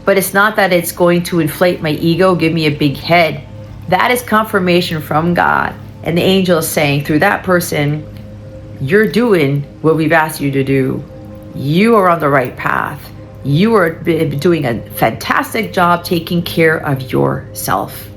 but it's not that it's going to inflate my ego, give me a big head. That is confirmation from God and the angels saying through that person, you're doing what we've asked you to do. You are on the right path. You are doing a fantastic job taking care of yourself.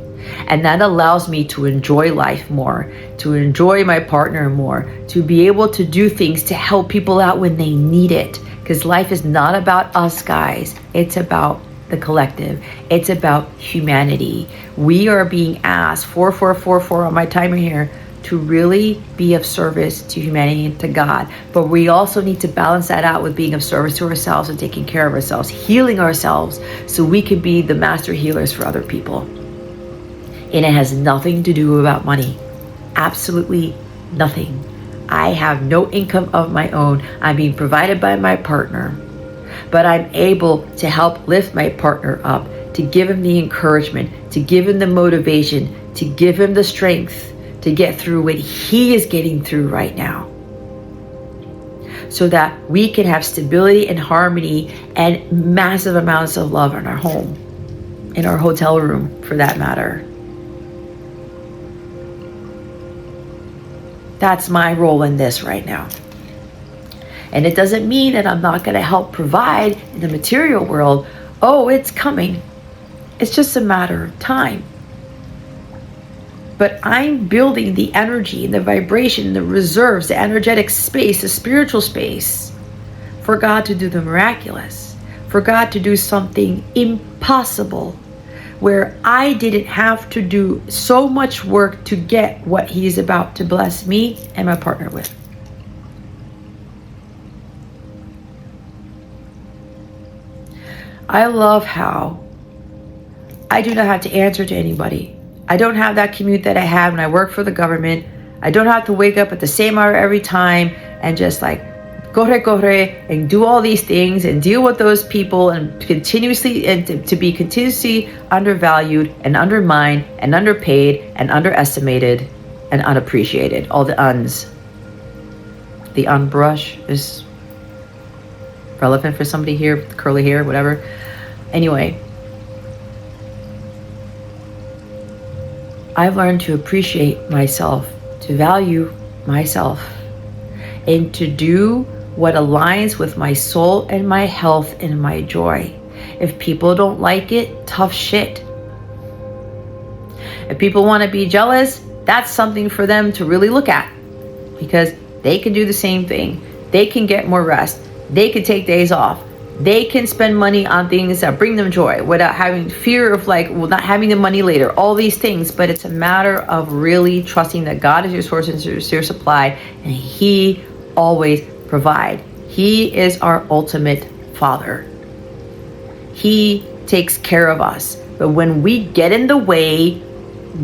And that allows me to enjoy life more, to enjoy my partner more, to be able to do things to help people out when they need it. Because life is not about us, guys. It's about the collective. It's about humanity. We are being asked, 4444 on my timer here, to really be of service to humanity and to God. But we also need to balance that out with being of service to ourselves and taking care of ourselves, healing ourselves, so we can be the master healers for other people. And it has nothing to do about money. Absolutely nothing. I have no income of my own. I'm being provided by my partner. But I'm able to help lift my partner up, to give him the encouragement, to give him the motivation, to give him the strength to get through what he is getting through right now. So that we can have stability and harmony and massive amounts of love in our home, in our hotel room for that matter. That's my role in this right now. And it doesn't mean that I'm not going to help provide in the material world. Oh, it's coming. It's just a matter of time. But I'm building the energy and the vibration, the reserves, the energetic space, the spiritual space for God to do the miraculous, for God to do something impossible, where I didn't have to do so much work to get what He's about to bless me and my partner with. I love how I do not have to answer to anybody. I don't have that commute that I have when I work for the government. I don't have to wake up at the same hour every time and just like corre and do all these things and deal with those people and continuously and to be continuously undervalued and undermined and underpaid and underestimated and unappreciated. All the uns. The unbrush is relevant for somebody here with curly hair, whatever. Anyway, I've learned to appreciate myself, to value myself, and to do what aligns with my soul and my health and my joy. If people don't like it, tough shit. If people want to be jealous, that's something for them to really look at, because they can do the same thing. They can get more rest. They can take days off. They can spend money on things that bring them joy without having fear of not having the money later, all these things. But it's a matter of really trusting that God is your source and your supply, and He always provides. He is our ultimate Father. He takes care of us. But when we get in the way,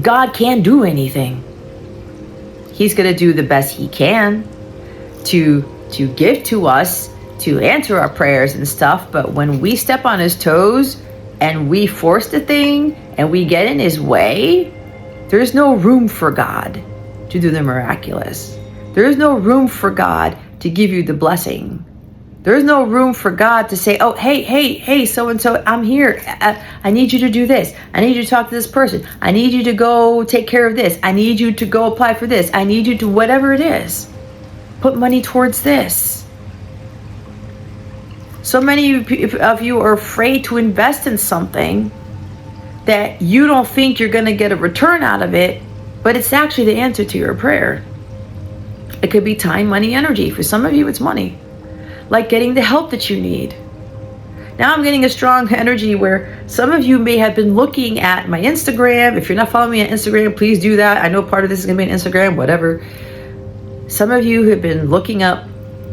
God can't do anything. He's going to do the best He can to give to us, to answer our prayers and stuff. But when we step on His toes and we force the thing and we get in His way, there's no room for God to do the miraculous. There is no room for God to give you the blessing. There is no room for God to say, oh, hey, so-and-so, I'm here. I need you to do this. I need you to talk to this person. I need you to go take care of this. I need you to go apply for this. I need you to whatever it is. Put money towards this. So many of you are afraid to invest in something that you don't think you're going to get a return out of it, but it's actually the answer to your prayer. It could be time, money, energy. For some of you, it's money. Like getting the help that you need. Now I'm getting a strong energy where some of you may have been looking at my Instagram. If you're not following me on Instagram, please do that. I know part of this is going to be on Instagram, whatever. Some of you have been looking up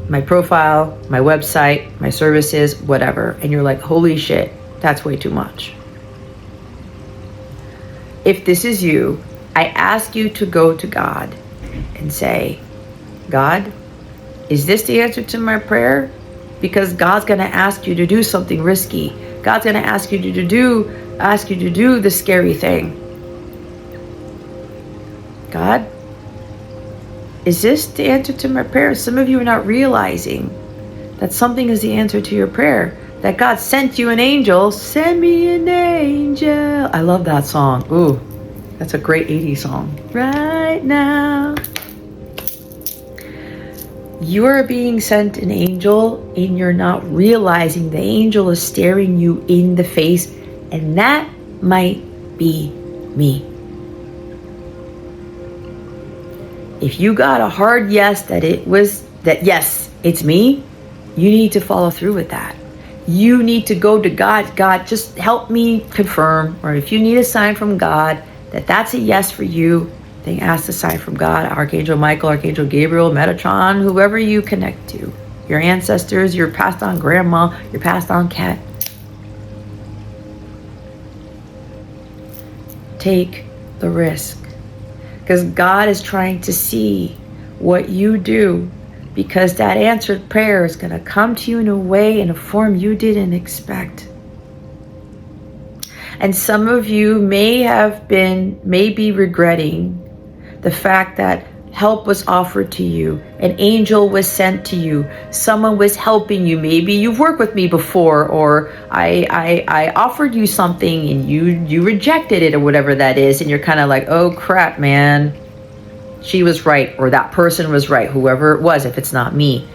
my profile, my website, my services, whatever, and you're like, holy shit, that's way too much. If this is you, I ask you to go to God and say, God, is this the answer to my prayer? Because God's going to ask you to do something risky. God's going to ask you to do the scary thing. God, is this the answer to my prayer? Some of you are not realizing that something is the answer to your prayer. That God sent you an angel. Send me an angel. I love that song. Ooh, that's a great 80s song. Right now. You are being sent an angel and you're not realizing the angel is staring you in the face, and that might be me. If you got a hard yes that yes, it's me, you need to follow through with that. You need to go to God. God, just help me confirm. Or if you need a sign from God that that's a yes for you, then ask the sign from God. Archangel Michael, Archangel Gabriel, Metatron, whoever you connect to. Your ancestors, your passed on grandma, your passed on cat. Take the risk. Because God is trying to see what you do, because that answered prayer is going to come to you in a way, in a form you didn't expect. And some of you may be regretting the fact that help was offered to you, an angel was sent to you, someone was helping you. Maybe you've worked with me before, or I offered you something and you rejected it, or whatever that is, and you're kind of like, oh crap, man, she was right, or that person was right, whoever it was, if it's not me.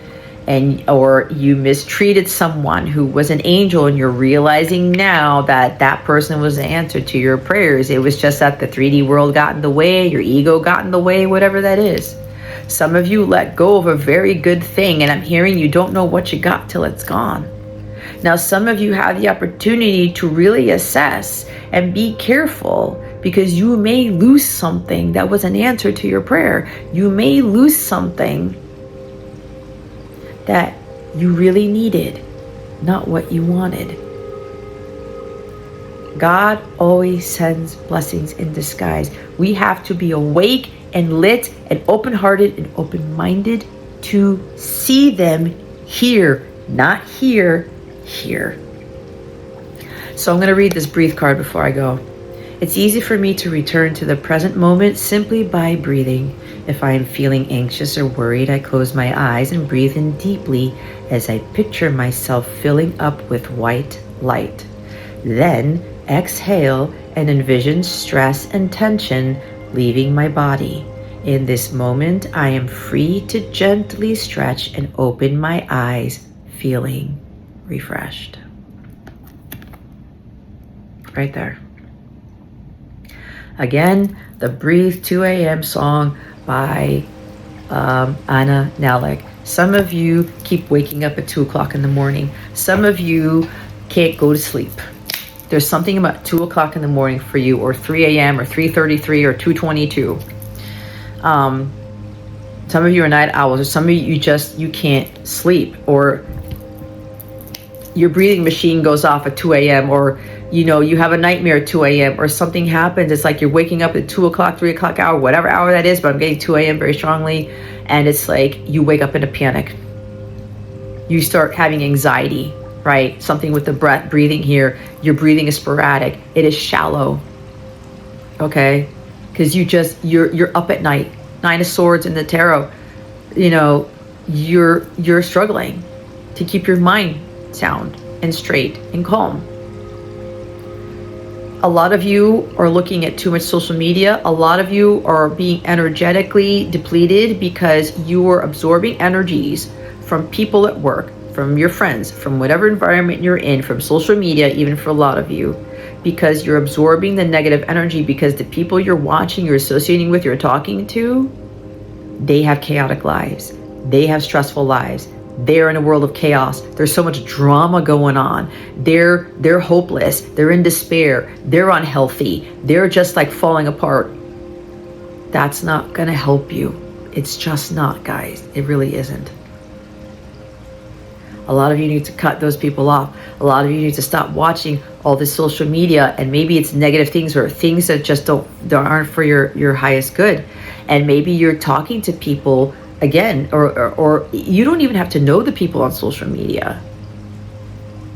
And or you mistreated someone who was an angel, and you're realizing now that that person was the answer to your prayers. It was just that the 3D world got in the way, your ego got in the way, whatever that is. Some of you let go of a very good thing, and I'm hearing you don't know what you got till it's gone. Now, some of you have the opportunity to really assess and be careful, because you may lose something that was an answer to your prayer. You may lose something that you really needed, not what you wanted. God always sends blessings in disguise. We have to be awake and lit and open-hearted and open-minded to see them here, not here, here. So I'm going to read this breathe card before I go. It's easy for me to return to the present moment simply by breathing. If I am feeling anxious or worried, I close my eyes and breathe in deeply as I picture myself filling up with white light. Then exhale and envision stress and tension leaving my body. In this moment, I am free to gently stretch and open my eyes, feeling refreshed. Right there. Again, the Breathe 2 a.m. song by Nalick. Some of you keep waking up at 2 o'clock in the morning. Some of you can't go to sleep. There's something about 2 o'clock in the morning for you, or 3 a.m. or 3:33 or 2:22. Some of you are night owls, or some of you can't sleep, or your breathing machine goes off at 2 a.m. or you have a nightmare at 2 a.m. or something happens. It's like you're waking up at 2 o'clock, 3 o'clock hour, whatever hour that is, but I'm getting 2 a.m. very strongly. And it's like you wake up in a panic. You start having anxiety, right? Something with the breathing here. Your breathing is sporadic. It is shallow. Okay? Because you're up at night. 9 of Swords in the tarot. You're struggling to keep your mind sound and straight and calm. A lot of you are looking at too much social media. A lot of you are being energetically depleted because you are absorbing energies from people at work, from your friends, from whatever environment you're in, from social media, even for a lot of you, because you're absorbing the negative energy, because the people you're watching, you're associating with, you're talking to, they have chaotic lives. They have stressful lives. They're in a world of chaos. There's so much drama going on. They're hopeless. They're in despair. They're unhealthy. They're just like falling apart. That's not going to help you. It's just not, guys. It really isn't. A lot of you need to cut those people off. A lot of you need to stop watching all this social media, and maybe it's negative things or things that just aren't for your highest good. And maybe you're talking to people again, or you don't even have to know the people on social media.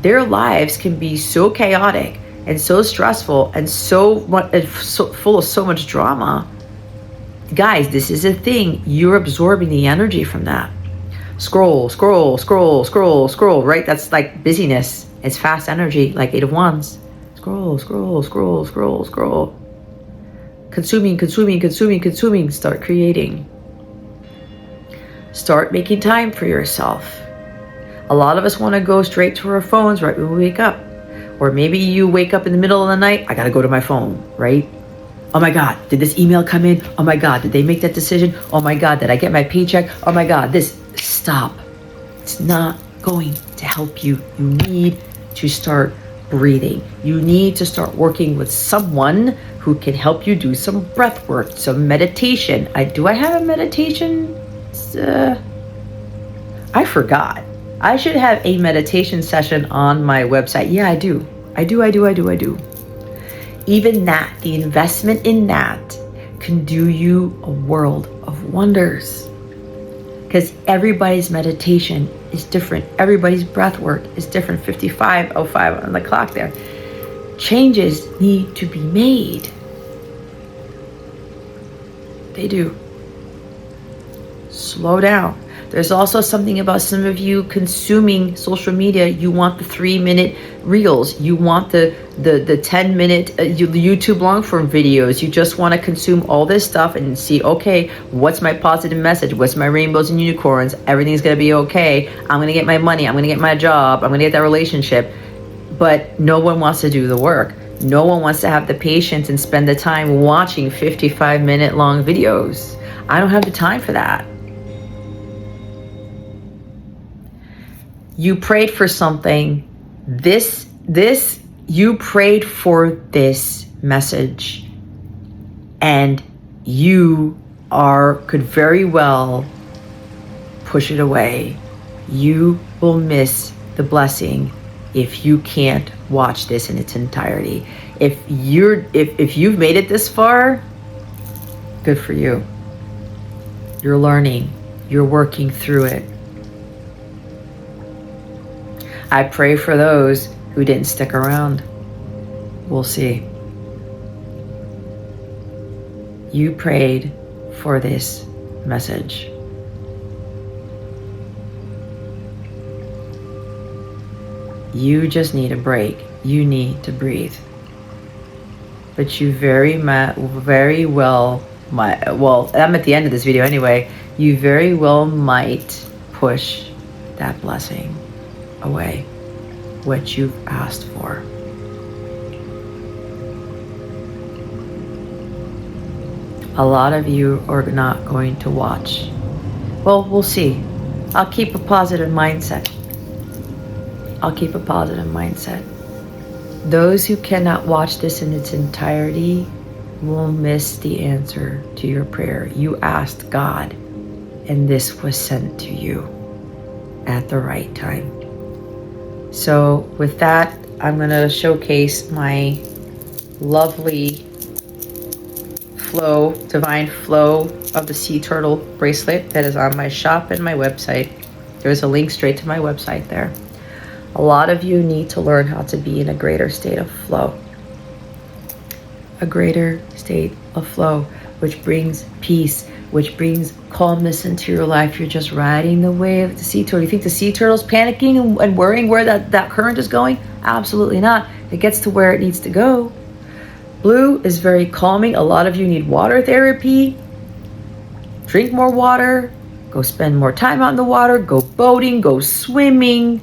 Their lives can be so chaotic and so stressful and so full of so much drama. Guys, this is a thing. You're absorbing the energy from that. Scroll, right? That's like busyness. It's fast energy, like 8 of Wands. Scroll. Consuming. Start creating. Start making time for yourself. A lot of us want to go straight to our phones right when we wake up. Or maybe you wake up in the middle of the night, I got to go to my phone, right? Oh my God, did this email come in? Oh my God, did they make that decision? Oh my God, did I get my paycheck? Oh my God, stop. It's not going to help you. You need to start breathing. You need to start working with someone who can help you do some breath work, some meditation. Do I have a meditation? I forgot. I should have a meditation session on my website. Yeah, I do. I do. Even that, the investment in that can do you a world of wonders. Because everybody's meditation is different. Everybody's breath work is different. 55:05 on the clock there. Changes need to be made. They do. Slow down. There's also something about some of you consuming social media. You want the 3-minute reels. You want the 10-minute YouTube long form videos. You just want to consume all this stuff and see, okay, what's my positive message? What's my rainbows and unicorns? Everything's going to be okay. I'm going to get my money. I'm going to get my job. I'm going to get that relationship. But no one wants to do the work. No one wants to have the patience and spend the time watching 55-minute long videos. I don't have the time for that. You prayed for something. You prayed for this message, and you could very well push it away. You will miss the blessing if you can't watch this in its entirety. If you've made it this far, good for you. You're learning. You're working through it. I pray for those who didn't stick around. We'll see. You prayed for this message. You just need a break. You need to breathe. But you very well might, well, I'm at the end of this video anyway, you very well might push that blessing away, what you've asked for. A lot of you are not going to watch. Well, we'll see. I'll keep a positive mindset. Those who cannot watch this in its entirety will miss the answer to your prayer. You asked God, and this was sent to you at the right time. So with that, I'm going to showcase my lovely divine flow of the sea turtle bracelet that is on my shop and my website. There's a link straight to my website there. A lot of you need to learn how to be in a greater state of flow. A greater state of flow, which brings peace, which brings calmness into your life. You're just riding the wave of the sea turtle. You think the sea turtle's panicking and worrying where that current is going? Absolutely not. It gets to where it needs to go. Blue is very calming. A lot of you need water therapy. Drink more water. Go spend more time out in the water. Go boating. Go swimming.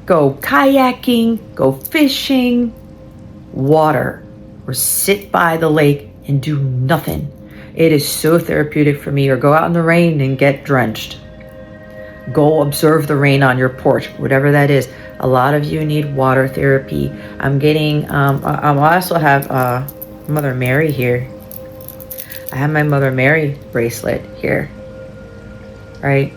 Go kayaking. Go fishing. Water. Or sit by the lake and do nothing. It is so therapeutic for me. Or go out in the rain and get drenched. Go observe the rain on your porch, whatever that is. A lot of you need water therapy. I'm getting, I also have Mother Mary here. I have my Mother Mary bracelet here, right?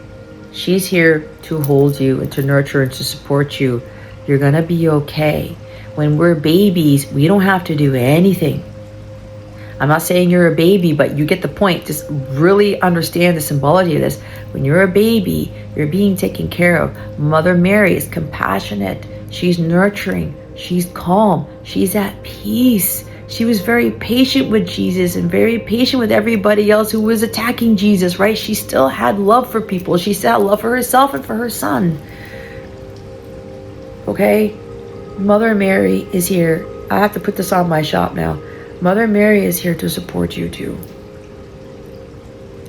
She's here to hold you and to nurture and to support you. You're gonna be okay. When we're babies, we don't have to do anything. I'm not saying you're a baby, but you get the point. Just really understand the symbology of this. When you're a baby, you're being taken care of. Mother Mary is compassionate. She's nurturing. She's calm. She's at peace. She was very patient with Jesus and very patient with everybody else who was attacking Jesus, right? She still had love for people. She still had love for herself and for her son. Okay? Mother Mary is here. I have to put this on my shop now. Mother Mary is here to support you too.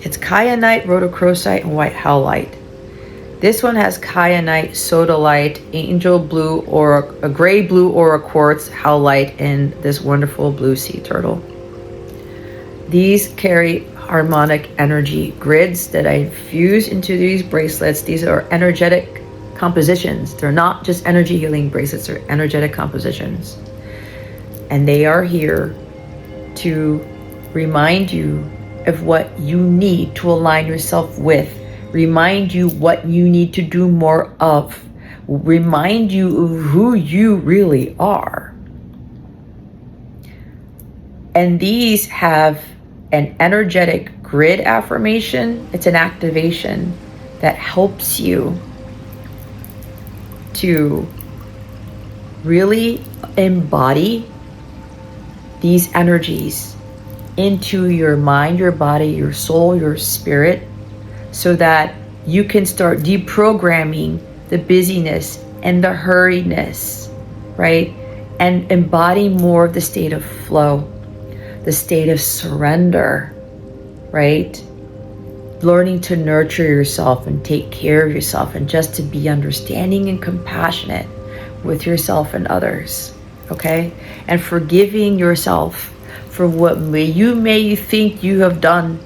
It's kyanite, rhodochrosite, and white howlite. This one has kyanite, sodalite, angel blue, or a gray blue aura quartz, howlite, and this wonderful blue sea turtle. These carry harmonic energy grids that I infuse into these bracelets. These are energetic compositions. They're not just energy healing bracelets, they're energetic compositions. And they are here to remind you of what you need to align yourself with, remind you what you need to do more of, remind you of who you really are. And these have an energetic grid affirmation. It's an activation that helps you to really embody these energies into your mind, your body, your soul, your spirit, so that you can start deprogramming the busyness and the hurriedness, right? And embody more of the state of flow, the state of surrender, right? Learning to nurture yourself and take care of yourself, and just to be understanding and compassionate with yourself and others, okay? And forgiving yourself for what you may think you have done.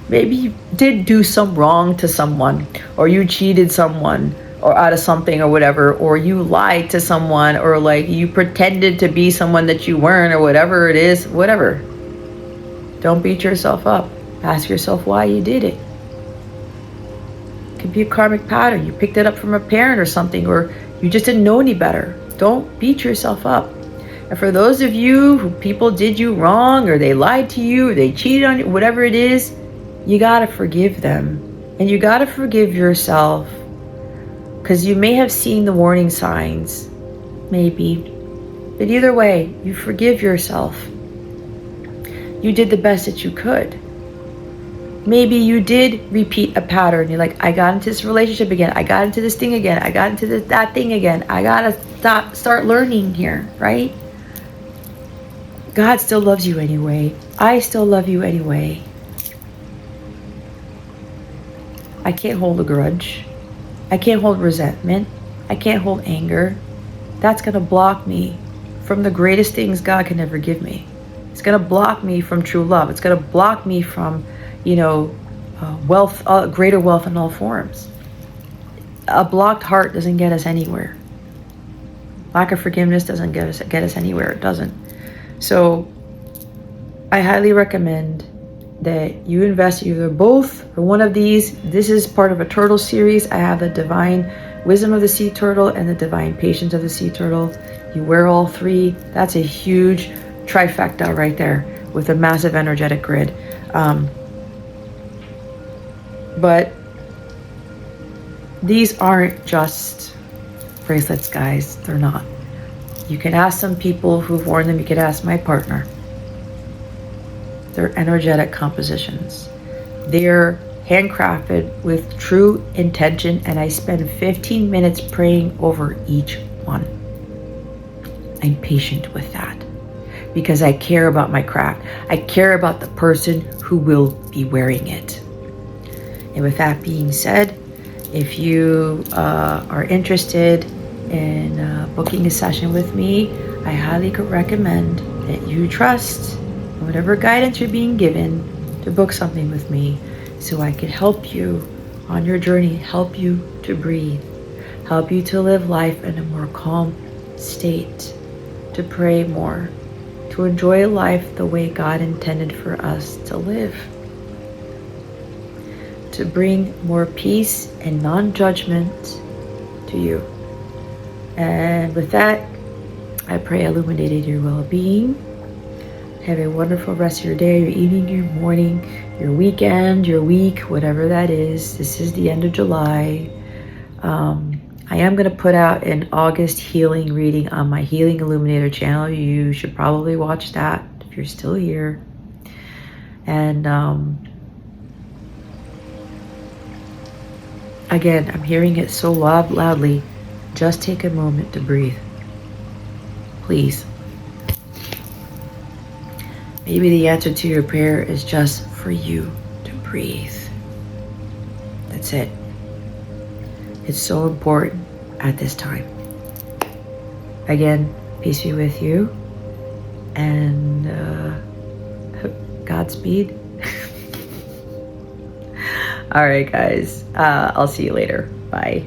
Maybe you did do some wrong to someone, or you cheated someone or out of something or whatever, or you lied to someone, or like you pretended to be someone that you weren't, or whatever it is, whatever. Don't beat yourself up. Ask yourself why you did it. It could be a karmic pattern. You picked it up from a parent or something, or you just didn't know any better. Don't beat yourself up. And for those of you who people did you wrong, or they lied to you, or they cheated on you, whatever it is, you gotta forgive them. And you gotta forgive yourself. Because you may have seen the warning signs, maybe. But either way, you forgive yourself. You did the best that you could. Maybe you did repeat a pattern. You're like, I got into this relationship again. I got into this thing again. I got into that thing again. I gotta start learning here, right? God still loves you anyway. I still love you anyway. I can't hold a grudge. I can't hold resentment. I can't hold anger. That's going to block me from the greatest things God can ever give me. It's going to block me from true love. It's going to block me from, wealth, greater wealth in all forms. A blocked heart doesn't get us anywhere. Lack of forgiveness doesn't get us anywhere. It doesn't. So I highly recommend that you invest either both or one of these. This is part of a turtle series. I have the divine wisdom of the sea turtle and the divine patience of the sea turtle. You wear all three. That's a huge trifecta right there with a massive energetic grid. But these aren't just bracelets, guys. They're not. You can ask some people who've worn them. You could ask my partner. They're energetic compositions. They're handcrafted with true intention, and I spend 15 minutes praying over each one. I'm patient with that because I care about my craft. I care about the person who will be wearing it. And with that being said, if you are interested in booking a session with me, I highly recommend that you trust whatever guidance you're being given to book something with me, so I can help you on your journey, help you to breathe, help you to live life in a more calm state, to pray more, to enjoy life the way God intended for us to live, to bring more peace and non-judgment to you. And with that, I pray illuminated your well-being. Have a wonderful rest of your day, your evening, your morning, your weekend, your week, whatever that is. This is the end of July. I am going to put out an August healing reading on my Healing Illuminator channel. You should probably watch that if you're still here. And again, I'm hearing it so loudly. Just take a moment to breathe. Please. Maybe the answer to your prayer is just for you to breathe. That's it. It's so important at this time. Again, peace be with you. And Godspeed. All right, guys. I'll see you later. Bye.